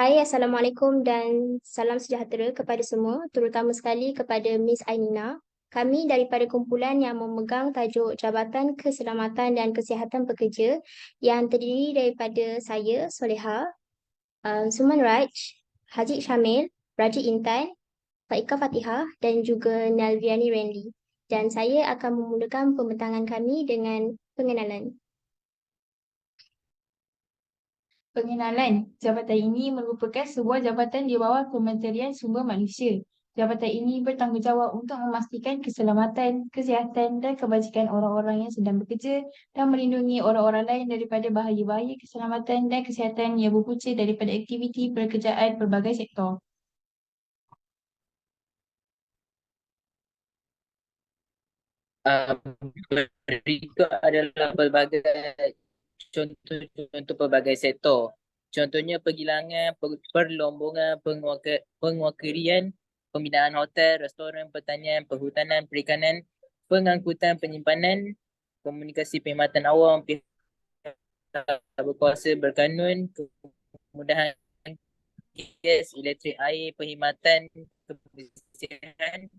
Hai, Assalamualaikum dan salam sejahtera kepada semua, terutama sekali kepada Miss Ainina. Kami daripada kumpulan yang memegang tajuk Jabatan Keselamatan dan Kesihatan Pekerja yang terdiri daripada saya, Soleha, Suman Raj, Haziq Syamil, Raji Intan, Faika Fatihah dan juga Nalviani Renli. Dan saya akan memulakan pembentangan kami dengan pengenalan. Pengenalan, jabatan ini merupakan sebuah jabatan di bawah Kementerian Sumber Manusia. Jabatan ini bertanggungjawab untuk memastikan keselamatan, kesihatan dan kebajikan orang-orang yang sedang bekerja dan melindungi orang-orang lain daripada bahaya-bahaya keselamatan dan kesihatan yang berpunca daripada aktiviti pekerjaan pelbagai sektor. Uh, Berikut adalah pelbagai contoh pelbagai sektor. Contohnya pergilangan, perlombongan, penguakirian, pembinaan hotel, restoran, pertanian, perhutanan, perikanan, pengangkutan, penyimpanan, komunikasi perkhidmatan awam, pihak berkuasa berkanun, kemudahan gas, elektrik, air, perkhidmatan, kebersihan,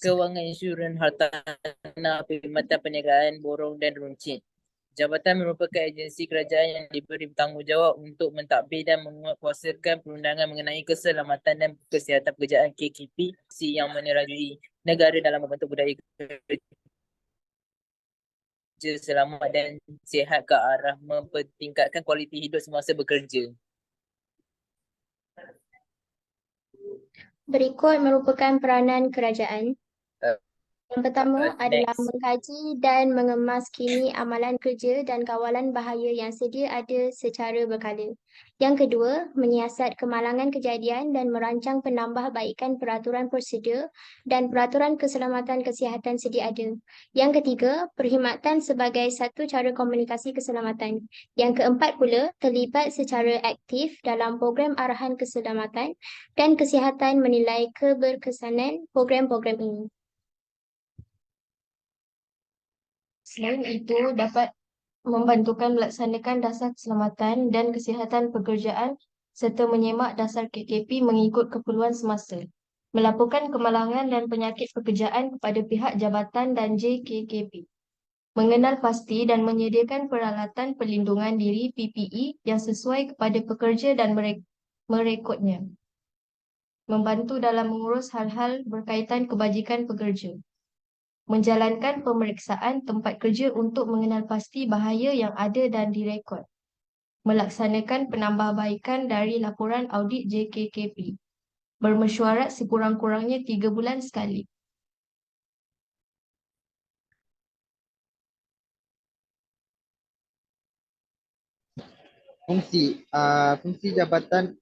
kewangan insurans hartanah, perkhidmatan perniagaan, borong dan runcit. Jabatan merupakan agensi kerajaan yang diberi tanggungjawab untuk mentadbir dan menguatkuasakan perundangan mengenai keselamatan dan kesihatan pekerjaan KKP yang menerajui negara dalam membentuk budaya kerja selamat dan sihat ke arah mempertingkatkan kualiti hidup semasa bekerja. Berikut merupakan peranan kerajaan. Yang pertama adalah Next. mengkaji dan mengemas kini amalan kerja dan kawalan bahaya yang sedia ada secara berkala. Yang kedua, menyiasat kemalangan kejadian dan merancang penambahbaikan peraturan prosedur dan peraturan keselamatan kesihatan sedia ada. Yang ketiga, perkhidmatan sebagai satu cara komunikasi keselamatan. Yang keempat pula, terlibat secara aktif dalam program arahan keselamatan dan kesihatan menilai keberkesanan program-program ini. Selain itu, dapat membantukan melaksanakan dasar keselamatan dan kesihatan pekerjaan serta menyemak dasar KKP mengikut keperluan semasa. Melaporkan kemalangan dan penyakit pekerjaan kepada pihak jabatan dan JKKP. Mengenal pasti dan menyediakan peralatan perlindungan diri PPE yang sesuai kepada pekerja dan merekodnya. Membantu dalam mengurus hal-hal berkaitan kebajikan pekerja. Menjalankan pemeriksaan tempat kerja untuk mengenal pasti bahaya yang ada dan direkod. Melaksanakan penambahbaikan dari laporan audit JKKP. Bermesyuarat sekurang-kurangnya 3 bulan sekali. Fungsi Jabatan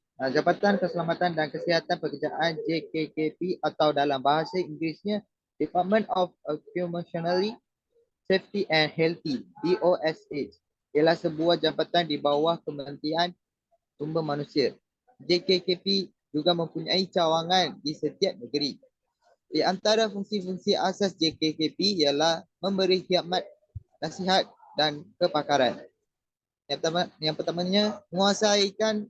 Keselamatan dan Kesihatan Pekerjaan JKKP atau dalam bahasa Inggerisnya Department of Occupational Safety and Healthy DOSH ialah sebuah jabatan di bawah Kementerian Sumber Manusia. JKKP juga mempunyai cawangan di setiap negeri. Di antara fungsi-fungsi asas JKKP ialah memberi khidmat, nasihat dan kepakaran. Yang pertamanya, menguasaikan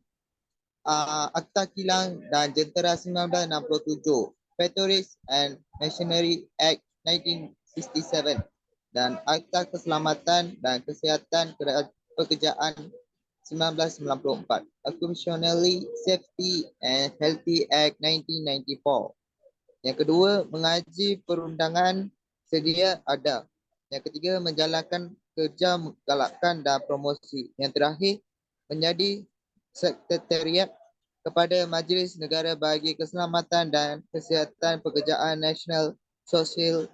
Akta Kilang dan Jentera 1967, Factories and Machinery Act 1967 dan Akta Keselamatan dan Kesihatan Pekerjaan 1994, Occupational Safety and Healthy Act 1994. Yang kedua, mengaji perundangan sedia ada. Yang ketiga, menjalankan kerja menggalakkan dan promosi. Yang terakhir, menjadi sekretariat kepada Majlis Negara bagi Keselamatan dan Kesihatan Pekerjaan National Social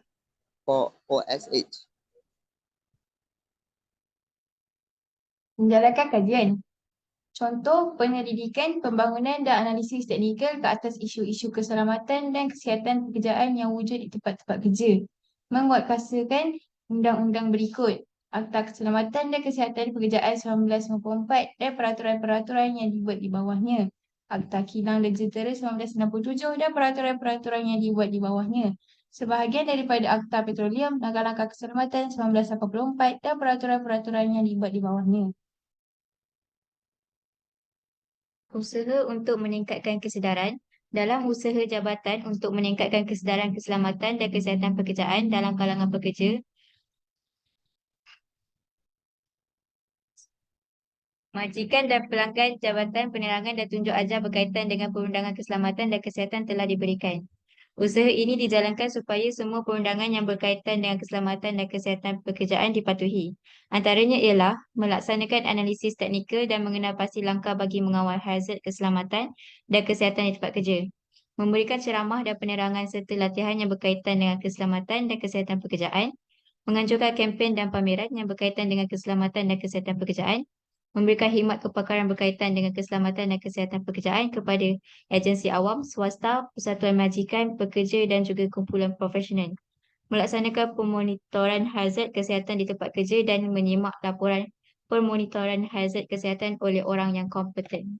OSH. Menjalankan kajian. Contoh penyelidikan, pembangunan dan analisis teknikal ke atas isu-isu keselamatan dan kesihatan pekerjaan yang wujud di tempat-tempat kerja. Menguatkuasakan undang-undang berikut. Akta Keselamatan dan Kesihatan Pekerjaan 1994 dan peraturan-peraturan yang dibuat di bawahnya. Akta Kilang dan Jentera 1967 dan peraturan-peraturan yang dibuat di bawahnya. Sebahagian daripada Akta Petroleum, Langkah-Langkah Keselamatan 1984 dan peraturan-peraturan yang dibuat di bawahnya. Usaha untuk meningkatkan kesedaran. Dalam usaha jabatan untuk meningkatkan kesedaran keselamatan dan kesihatan pekerjaan dalam kalangan pekerja, majikan dan pelanggan Jabatan Penerangan dan Tunjuk Ajar berkaitan dengan perundangan keselamatan dan kesihatan telah diberikan. Usaha ini dijalankan supaya semua perundangan yang berkaitan dengan keselamatan dan kesihatan pekerjaan dipatuhi. Antaranya ialah melaksanakan analisis teknikal dan mengenal pasti langkah bagi mengawal hazard keselamatan dan kesihatan di tempat kerja. Memberikan ceramah dan penerangan serta latihan yang berkaitan dengan keselamatan dan kesihatan pekerjaan. Menganjurkan kempen dan pameran yang berkaitan dengan keselamatan dan kesihatan pekerjaan. Memberikan khidmat kepakaran berkaitan dengan keselamatan dan kesihatan pekerjaan kepada agensi awam, swasta, persatuan majikan, pekerja dan juga kumpulan profesional. Melaksanakan pemonitoran hazard kesihatan di tempat kerja dan menyimak laporan pemonitoran hazard kesihatan oleh orang yang kompeten.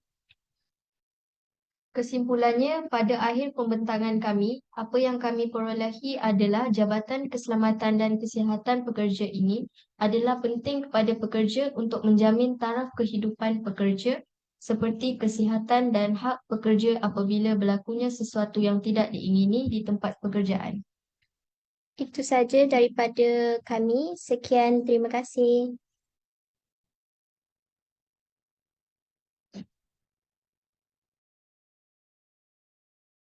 Kesimpulannya, pada akhir pembentangan kami, apa yang kami perolehi adalah Jabatan Keselamatan dan Kesihatan Pekerja ini adalah penting kepada pekerja untuk menjamin taraf kehidupan pekerja seperti kesihatan dan hak pekerja apabila berlakunya sesuatu yang tidak diingini di tempat pekerjaan. Itu saja daripada kami. Sekian, terima kasih.